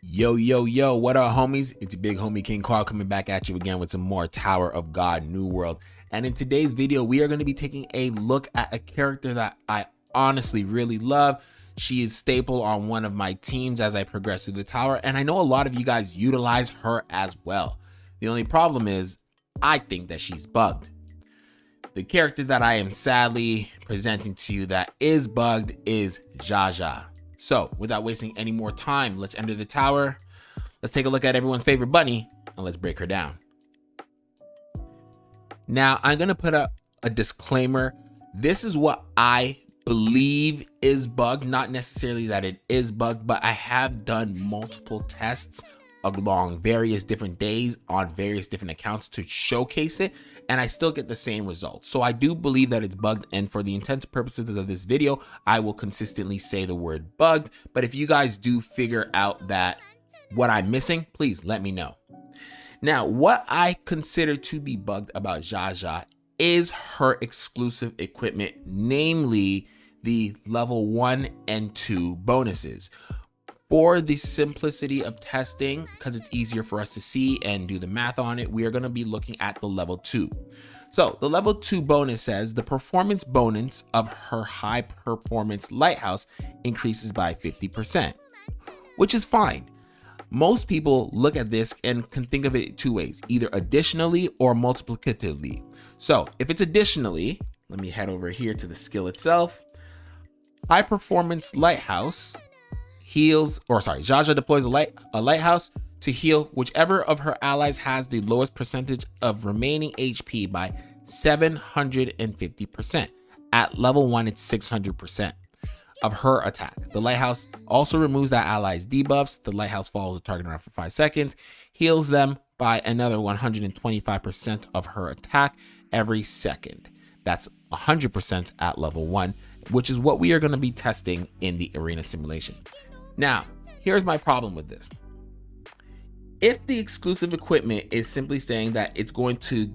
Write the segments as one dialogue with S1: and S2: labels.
S1: Yo, what up, homies? It's your big homie King Carl coming back at you again with some more Tower of God New World. And in today's video, we are going to be taking a look at a character that I honestly really love. She is staple on one of my teams as I progress through the tower, and I know a lot of you guys utilize her as well. The only problem is, I think that she's bugged. The character that I am sadly presenting to you that is bugged is Xiaxia. So, without wasting any more time, let's enter the tower. Let's take a look at everyone's favorite bunny, and let's break her down. Now, I'm going to put up a disclaimer. This is what I believe is bugged, not necessarily that it is bugged, but I have done multiple tests along various different days on various different accounts to showcase it, and I still get the same results. So I do believe that it's bugged, and for the intents and purposes of this video, I will consistently say the word bugged. But if you guys do figure out that what I'm missing, please let me know. Now, what I consider to be bugged about Xiaxia is her exclusive equipment, namely the level 1 and 2 bonuses. For the simplicity of testing, because it's easier for us to see and do the math on it, we are going to be looking at the level 2. So the level 2 bonus says the performance bonus of her high performance Lighthouse increases by 50%, which is fine. Most people look at this and can think of it two ways, either additionally or multiplicatively. So if it's additionally, let me head over here to the skill itself. High performance Lighthouse Xiaxia deploys a lighthouse to heal whichever of her allies has the lowest percentage of remaining HP by 750%. At level 1, it's 600% of her attack. The lighthouse also removes that ally's debuffs. The lighthouse follows the target around for 5 seconds, heals them by another 125% of her attack every second. That's 100% at level 1, which is what we are going to be testing in the arena simulation. Now, here's my problem with this. If the exclusive equipment is simply saying that it's going to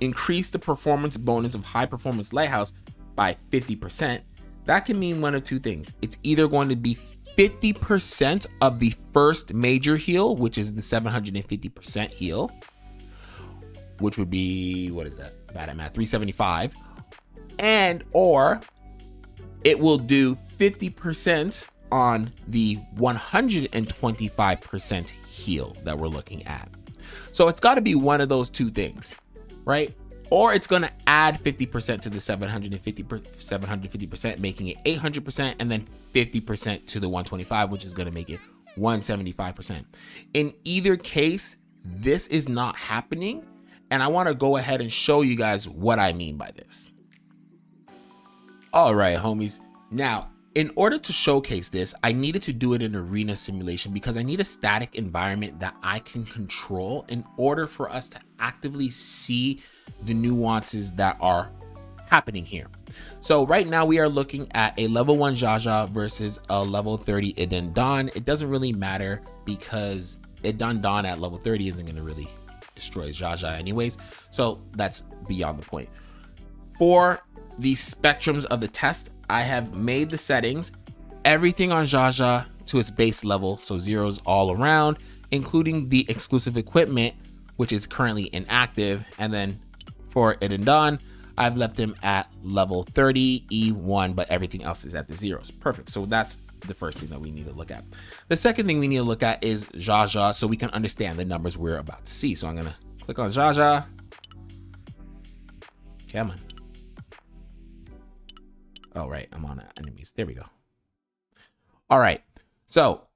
S1: increase the performance bonus of high performance Lighthouse by 50%, that can mean one of two things. It's either going to be 50% of the first major heal, which is the 750% heal, which would be, what is that? Bad at math, 375. Or it will do 50% on the 125% heal that we're looking at. So it's got to be one of those two things, right? Or it's going to add 50% to the 750%, making it 800%, and then 50% to the 125, which is going to make it 175%. In either case, this is not happening, and I want to go ahead and show you guys what I mean by this. All right, homies. Now, in order to showcase this, I needed to do it in arena simulation because I need a static environment that I can control in order for us to actively see the nuances that are happening here. So right now we are looking at a level 1 Xiaxia versus a level 30 Idendan. It doesn't really matter because Idendan at level 30 isn't going to really destroy Xiaxia anyways. So that's beyond the point. For the spectrums of the test, I have made the settings, everything on Xiaxia to its base level, so zeros all around, including the exclusive equipment, which is currently inactive. And then for Idendan, I've left him at level 30 E1, but everything else is at the zeros. Perfect. So that's the first thing that we need to look at. The second thing we need to look at is Xiaxia, so we can understand the numbers we're about to see. So I'm gonna click on Xiaxia. Come on. Oh, right, I'm on enemies. There we go. All right, so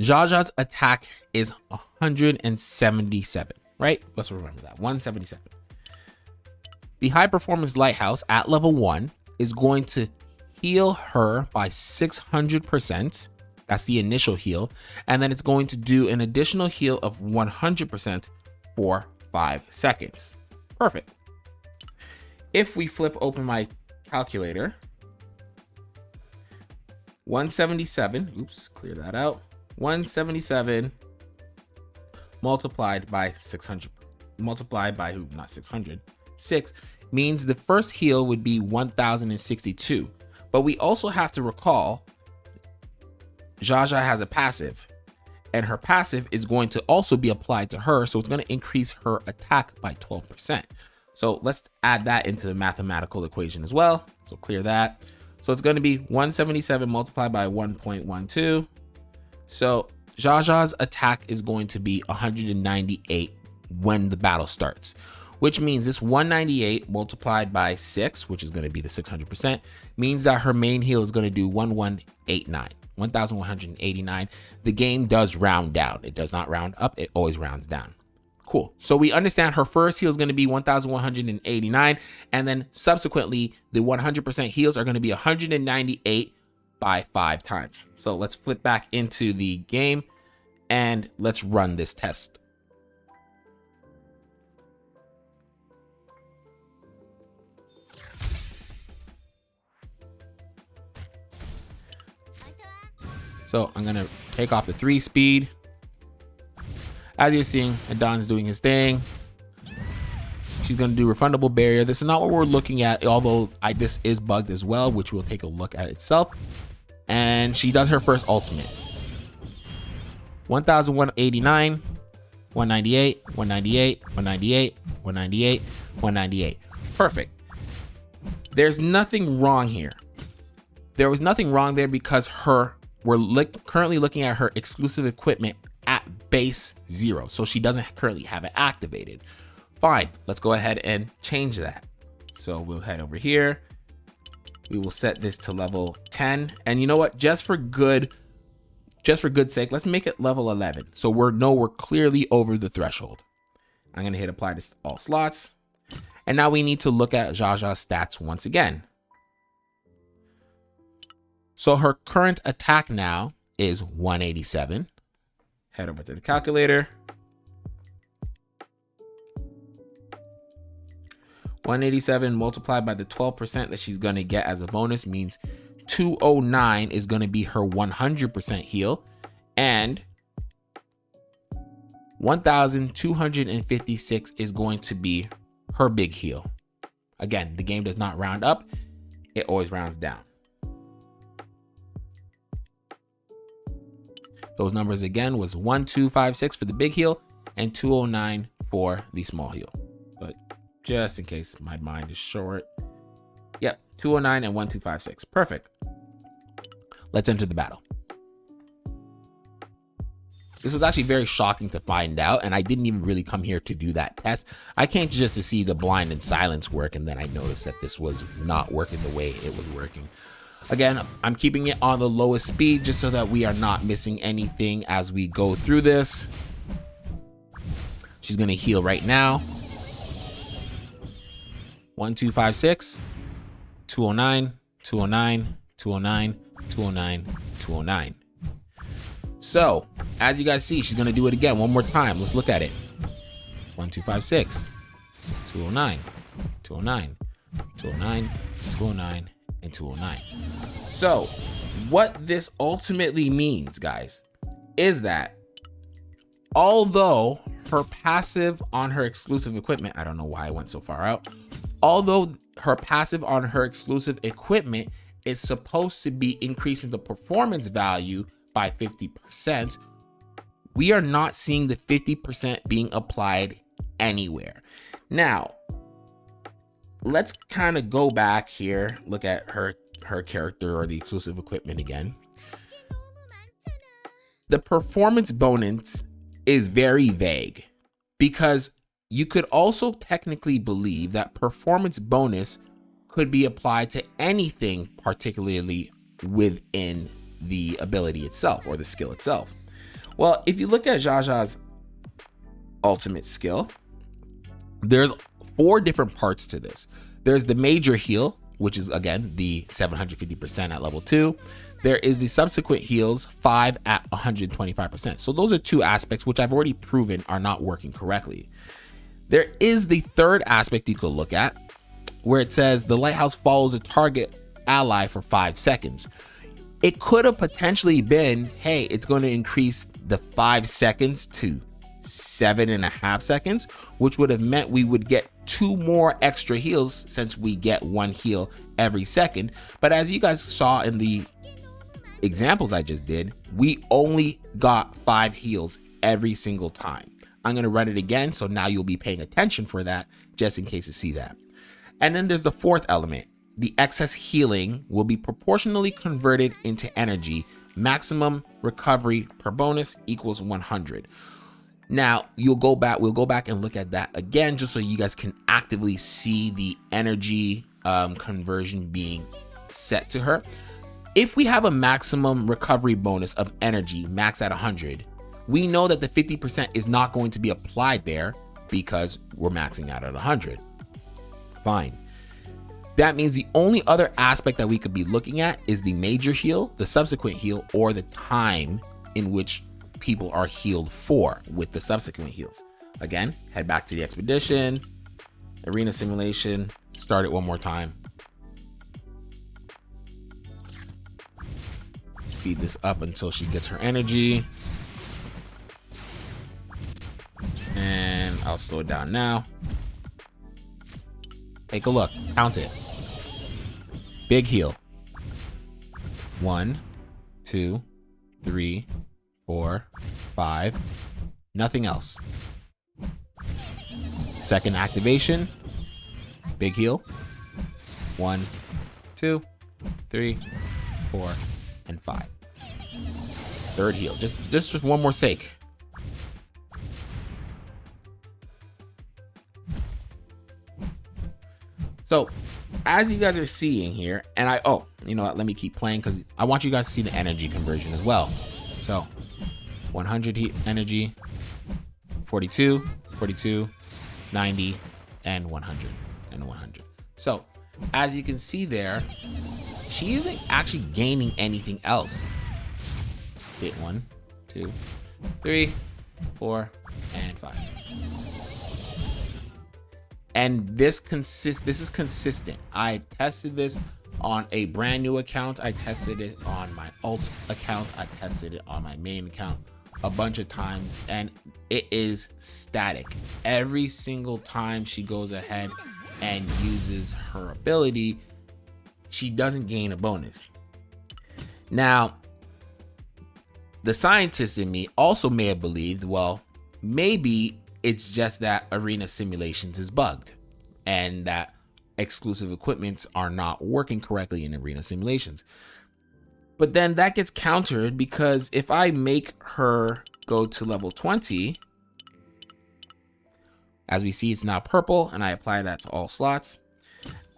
S1: Xiaxia's attack is 177, right? Let's remember that, 177. The high performance Lighthouse at level 1 is going to heal her by 600%. That's the initial heal. And then it's going to do an additional heal of 100% for 5 seconds. Perfect. If we flip open my calculator, 177, oops, clear that out. 177 multiplied by 600, multiplied by not 600, 6 means the first heal would be 1062. But we also have to recall Xiaxia has a passive, and her passive is going to also be applied to her, so it's going to increase her attack by 12%. So let's add that into the mathematical equation as well. So clear that. So it's going to be 177 multiplied by 1.12. So Xiaxia's attack is going to be 198 when the battle starts, which means this 198 multiplied by 6, which is going to be the 600%, means that her main heal is going to do 1189. The game does round down. It does not round up. It always rounds down. Cool. So we understand her first heal is going to be 1189, and then subsequently the 100% heals are going to be 198 by 5 times. So let's flip back into the game and let's run this test. So I'm going to take off the 3 speed. As you're seeing, Adon's doing his thing. She's going to do refundable barrier. This is not what we're looking at, although this is bugged as well, which we'll take a look at itself. And she does her first ultimate. 1189, 198, 198, 198, 198, 198. Perfect. There's nothing wrong here. There was nothing wrong there because we're currently looking at her exclusive equipment at base 0, so she doesn't currently have it activated. Fine, let's go ahead and change that. So we'll head over here. We will set this to level 10, and you know what? Just for good sake, let's make it level 11, so we're clearly over the threshold. I'm gonna hit apply to all slots, and now we need to look at Xiaxia's stats once again. So her current attack now is 187. Head over to the calculator. 187 multiplied by the 12% that she's going to get as a bonus means 209 is going to be her 100% heal, and 1256 is going to be her big heal. Again, the game does not round up, it always rounds down. Those numbers again was 1256 for the big heal and 209 for the small heal. But just in case my mind is short. Yep, 209 and 1256. Perfect. Let's enter the battle. This was actually very shocking to find out, and I didn't even really come here to do that test. I came just to see the blind and silence work, and then I noticed that this was not working the way it was working. Again, I'm keeping it on the lowest speed just so that we are not missing anything as we go through this. She's going to heal right now. 1256, 209, 209, 209, 209, 209. So, as you guys see, she's going to do it again one more time. Let's look at it. 1256, 209, 209, 209, 209, and 209. So what this ultimately means, guys, is that although her passive on her exclusive equipment, I don't know why I went so far out, although her passive on her exclusive equipment is supposed to be increasing the performance value by 50%, we are not seeing the 50% being applied anywhere. Now, let's kind of go back here, look at her character or the exclusive equipment again. The performance bonus is very vague because you could also technically believe that performance bonus could be applied to anything, particularly within the ability itself or the skill itself. Well, if you look at Xiaxia's ultimate skill, there's 4 different parts to this. There's the major heal, which is again the 750% at level 2. There is the subsequent heals, 5 at 125%. So those are 2 aspects which I've already proven are not working correctly. There is the third aspect you could look at, where it says the Lighthouse follows a target ally for 5 seconds. It could have potentially been, hey, it's going to increase the 5 seconds to 7.5 seconds, which would have meant we would get 2 more extra heals since we get 1 heal every second. But as you guys saw in the examples I just did, we only got 5 heals every single time. I'm going to run it again, so now you'll be paying attention for that, just in case you see that. And then there's the fourth element. The excess healing will be proportionally converted into energy. Maximum recovery per bonus equals 100. Now, we'll go back and look at that again, just so you guys can actively see the energy conversion being set to her. If we have a maximum recovery bonus of energy max at 100, we know that the 50% is not going to be applied there because we're maxing out at 100. Fine. That means the only other aspect that we could be looking at is the major heal, the subsequent heal, or the time in which people are healed for with the subsequent heals. Again, head back to the expedition, arena simulation, start it one more time. Speed this up until she gets her energy. And I'll slow it down now. Take a look, count it. Big heal. 1, 2, 3, 4, 5. Nothing else. Second activation. Big heal. 1, 2, 3, 4, and 5. Third heal. Just for one more sake. So, as you guys are seeing here, and you know what, let me keep playing because I want you guys to see the energy conversion as well. So, 100 heat energy, 42, 42, 90, and 100, and 100. So, as you can see there, she isn't actually gaining anything else. Hit 1, 2, 3, 4, and 5. And this is consistent. I tested this on a brand new account. I tested it on my alt account. I tested it on my main account a bunch of times, and it is static. Every single time she goes ahead and uses her ability, she doesn't gain a bonus. Now, the scientist in me also may have believed, well, maybe it's just that arena simulations is bugged and that exclusive equipments are not working correctly in arena simulations. But then that gets countered because if I make her go to level 20, as we see, it's now purple, and I apply that to all slots.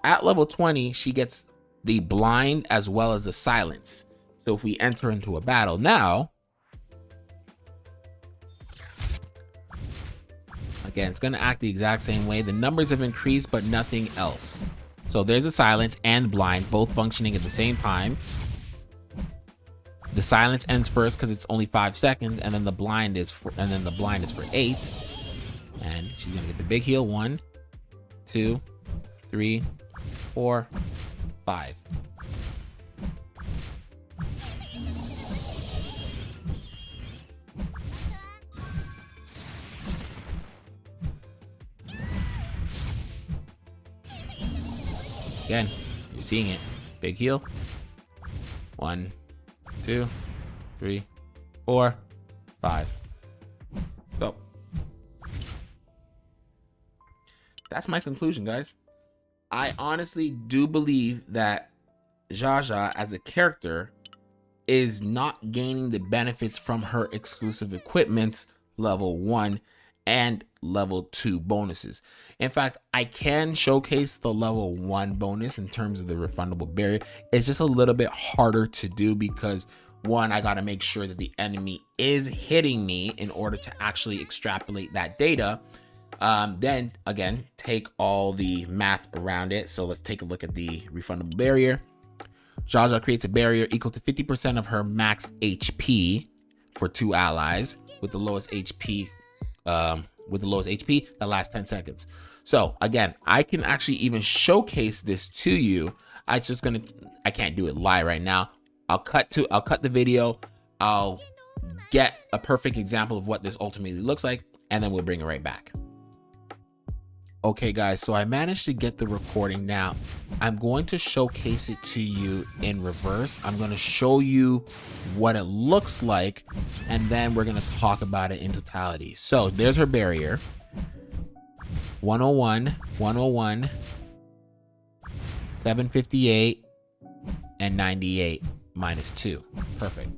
S1: At level 20, she gets the blind as well as the silence. So if we enter into a battle now, again, it's going to act the exact same way. The numbers have increased, but nothing else. So there's a silence and blind, both functioning at the same time. The silence ends first because it's only 5 seconds, and then the blind is for 8. And she's gonna get the big heal. 1, 2, 3, 4, 5. Again, you're seeing it. Big heal. 1, 2, 3, 4, 5. So that's my conclusion, guys. I honestly do believe that Xiaxia as a character is not gaining the benefits from her exclusive equipment level 1 and level 2 bonuses. In fact, I can showcase the level 1 bonus in terms of the refundable barrier. It's just a little bit harder to do because, one, I got to make sure that the enemy is hitting me in order to actually extrapolate that data. Then again, take all the math around it. So let's take a look at the refundable barrier. Xiaxia creates a barrier equal to 50% of her max HP for 2 allies with the lowest HP that lasts 10 seconds. So again, I can actually even showcase this to you. I can't do it live right now. I'll cut the video. I'll get a perfect example of what this ultimately looks like, and then we'll bring it right back. Okay guys, so I managed to get the recording. Now I'm going to showcase it to you in reverse. I'm going to show you what it looks like, and then we're going to talk about it in totality. So there's her barrier. 101, 101, 758, and 98 minus 2. Perfect.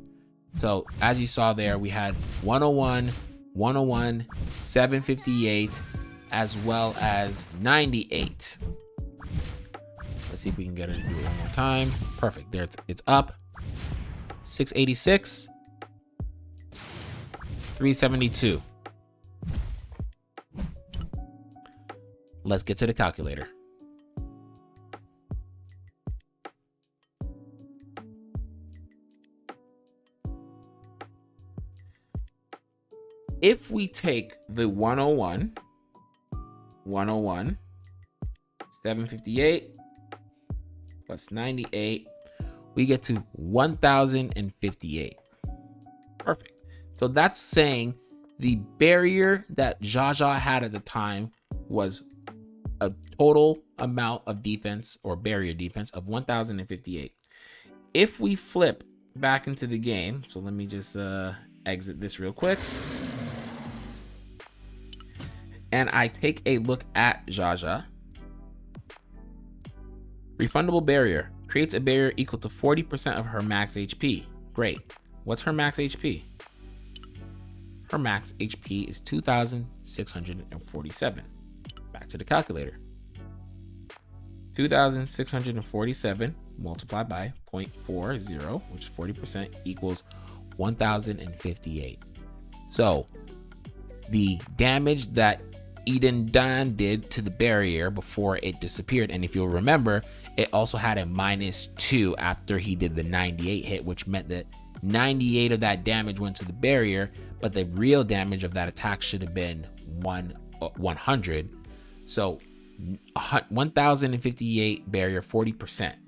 S1: So as you saw there, we had 101, 101, 758, as well as 98. Let's see if we can get it to do it one more time. Perfect. There it's up. 686, 372. Let's get to the calculator. If we take the 101, 101, 758 plus 98, we get to 1058. Perfect. So that's saying the barrier that Xiaxia had at the time was a total amount of defense or barrier defense of 1058. If we flip back into the game, so let me just exit this real quick, and I take a look at Xiaxia. Refundable barrier creates a barrier equal to 40% of her max HP. Great. What's her max HP? Her max HP is 2,647. Back to the calculator. 2,647 multiplied by 0.40, which is 40%, equals 1,058. So the damage that Eden Dan did to the barrier before it disappeared, and if you'll remember, it also had a -2 after he did the 98 hit, which meant that 98 of that damage went to the barrier, but the real damage of that attack should have been 100. So 1058 barrier, 40%.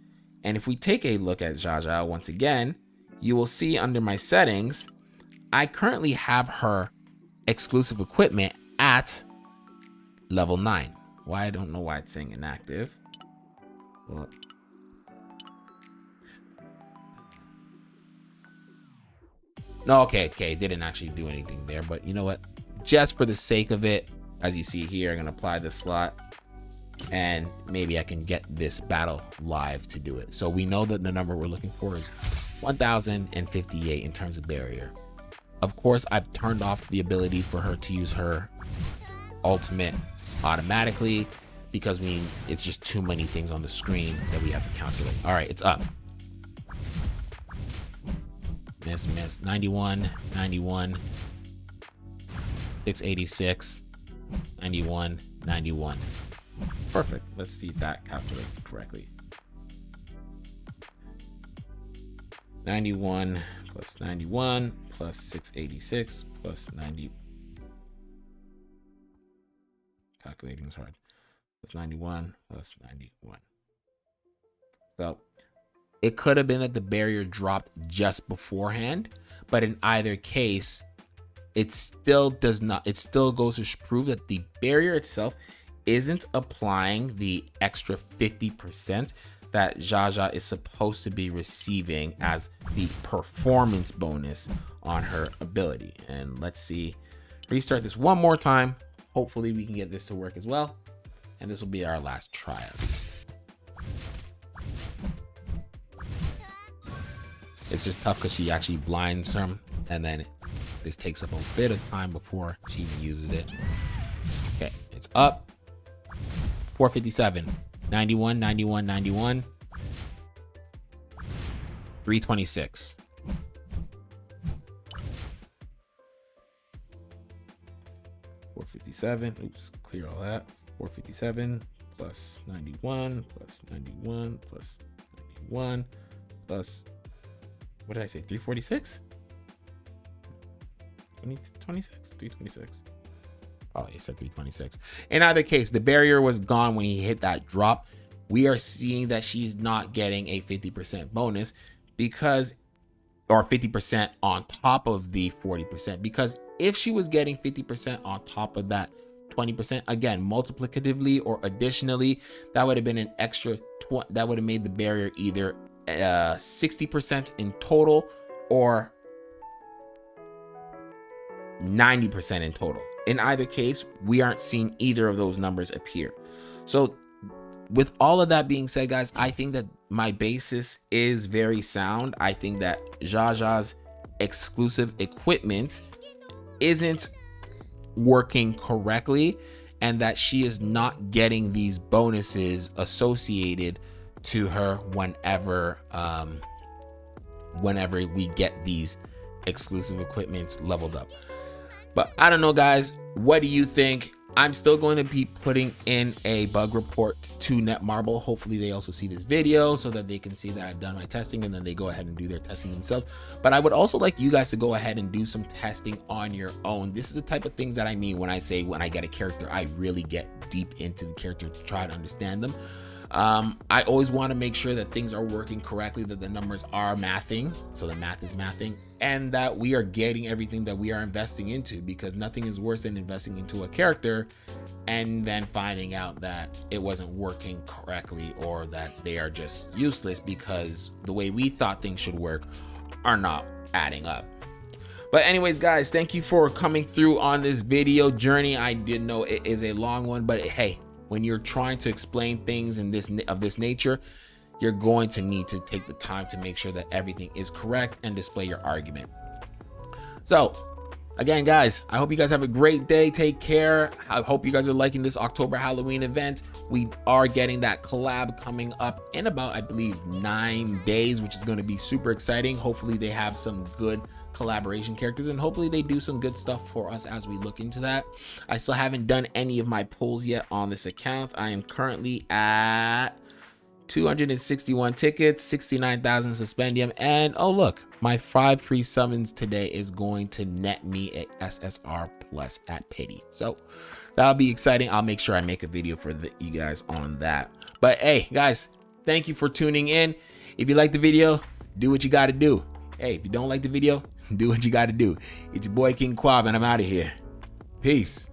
S1: And if we take a look at Xiaxia once again, you will see under my settings, I currently have her exclusive equipment at level 9. Why? I don't know why it's saying inactive. Well, no, okay, it didn't actually do anything there, but you know what? Just for the sake of it, as you see here, I'm gonna apply this slot, and maybe I can get this battle live to do it. So we know that the number we're looking for is 1058 in terms of barrier. Of course, I've turned off the ability for her to use her ultimate automatically because it's just too many things on the screen that we have to calculate. All right, it's up. Miss, 91, 91, 686, 91, 91. Perfect. Let's see if that calculates correctly. 91 plus 91 plus 686 plus 90. Calculating is hard. Plus 91 plus 91. So it could have been that the barrier dropped just beforehand, but in either case, it still does not. It still goes to prove that the barrier itself isn't applying the extra 50% that Xiaxia is supposed to be receiving as the performance bonus on her ability. And let's see, restart this one more time. Hopefully we can get this to work as well. And this will be our last try at least. It's just tough because she actually blinds him, and then this takes up a bit of time before she even uses it. Okay, it's up. 457, 91, 91, 91, 326. Oops, clear all that. 457 plus 91 plus 91 plus 91 plus, what did I say? 346? 26? 326. Oh, he said 326. In either case, the barrier was gone when he hit that drop. We are seeing that she's not getting a 50% bonus because, or 50% on top of the 40%, because if she was getting 50% on top of that 20%. Again, multiplicatively or additionally, that would have been an extra that would have made the barrier either 60% in total or 90% in total. In either case, we aren't seeing either of those numbers appear. So with all of that being said, guys, I think that my basis is very sound. I think that Xiaxia's exclusive equipment isn't working correctly, and that she is not getting these bonuses associated to her whenever we get these exclusive equipments leveled up. But I don't know, guys, what do you think? I'm still going to be putting in a bug report to Netmarble. Hopefully they also see this video so that they can see that I've done my testing, and then they go ahead and do their testing themselves. But I would also like you guys to go ahead and do some testing on your own. This is the type of things that I mean when I say when I get a character, I really get deep into the character to try to understand them. I always want to make sure that things are working correctly, that the numbers are mathing, so the math is mathing, and that we are getting everything that we are investing into, because nothing is worse than investing into a character and then finding out that it wasn't working correctly, or that they are just useless because the way we thought things should work are not adding up. But anyways, guys, thank you for coming through on this video journey. I did know it is a long one, but hey, when you're trying to explain things in this nature, you're going to need to take the time to make sure that everything is correct and display your argument. So again, guys, I hope you guys have a great day. Take care. I hope you guys are liking this October Halloween event. We are getting that collab coming up in about, I believe, 9 days, which is going to be super exciting. Hopefully they have some good collaboration characters, and hopefully they do some good stuff for us as we look into that. I still haven't done any of my pulls yet on this account. I am currently at 261 tickets, 69,000 suspendium, and oh look, my 5 free summons today is going to net me a SSR plus at pity, so that'll be exciting. I'll make sure I make a video for you guys on that. But hey guys, thank you for tuning in. If you like the video, do what you got to do. Hey, if you don't like the video, do what you got to do. It's your boy King Quab, and I'm out of here. Peace.